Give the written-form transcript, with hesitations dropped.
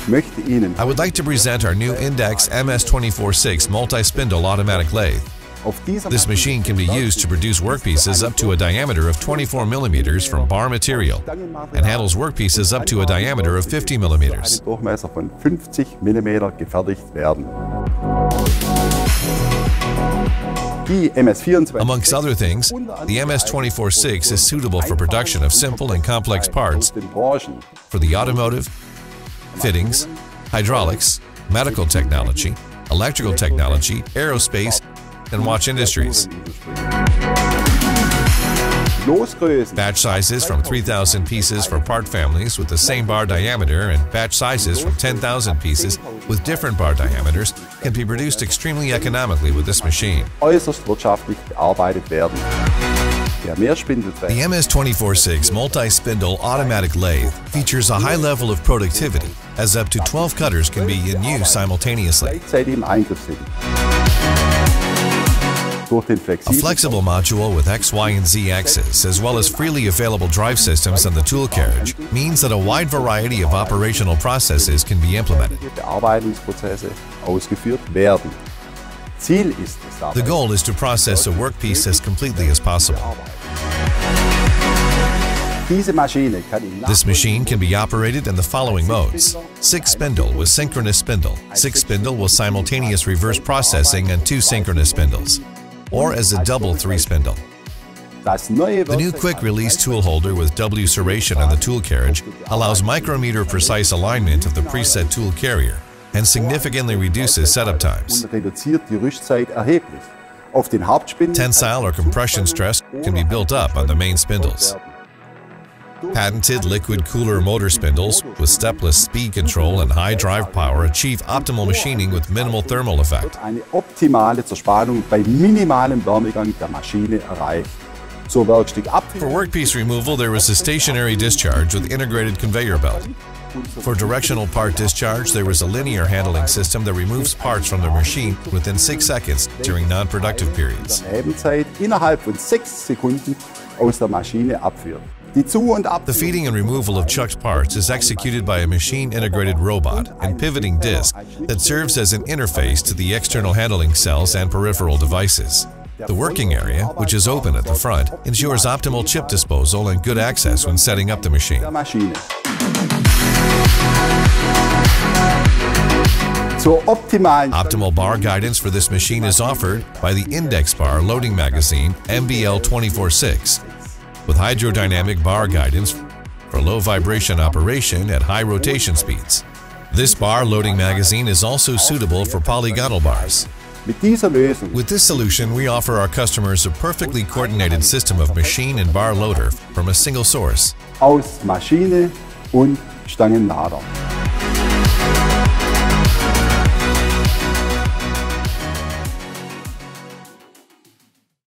I would like to present our new Index MS24-6 multi-spindle automatic lathe. This machine can be used to produce workpieces up to a diameter of 24 mm from bar material and handles workpieces up to a diameter of 50 mm. Amongst other things, the MS24-6 is suitable for production of simple and complex parts for the automotive, fittings, hydraulics, medical technology, electrical technology, aerospace, and watch industries. Batch sizes from 3,000 pieces for part families with the same bar diameter and batch sizes from 10,000 pieces with different bar diameters can be produced extremely economically with this machine. The MS24-6 multi-spindle automatic lathe features a high level of productivity, as up to 12 cutters can be in use simultaneously. A flexible module with X, Y, and Z axes, as well as freely available drive systems on the tool carriage, means that a wide variety of operational processes can be implemented. The goal is to process a workpiece as completely as possible. This machine can be operated in the following modes: 6-spindle with synchronous spindle, 6-spindle with simultaneous reverse processing and 2 synchronous spindles, or as a double 3-spindle. The new quick-release tool holder with W serration on the tool carriage allows micrometer precise alignment of the preset tool carrier and significantly reduces setup times. Tensile or compression stress can be built up on the main spindles. Patented liquid cooler motor spindles with stepless speed control and high drive power achieve optimal machining with minimal thermal effect. For workpiece removal, there is a stationary discharge with integrated conveyor belt. For directional part discharge, there is a linear handling system that removes parts from the machine within 6 seconds during non-productive periods. The feeding and removal of chucked parts is executed by a machine-integrated robot and pivoting disc that serves as an interface to the external handling cells and peripheral devices. The working area, which is open at the front, ensures optimal chip disposal and good access when setting up the machine. Optimal bar guidance for this machine is offered by the Index Bar Loading Magazine MBL24-6 with hydrodynamic bar guidance for low vibration operation at high rotation speeds. This bar loading magazine is also suitable for polygonal bars. With this solution, we offer our customers a perfectly coordinated system of machine and bar loader from a single source. Aus Maschine und Stangenlader.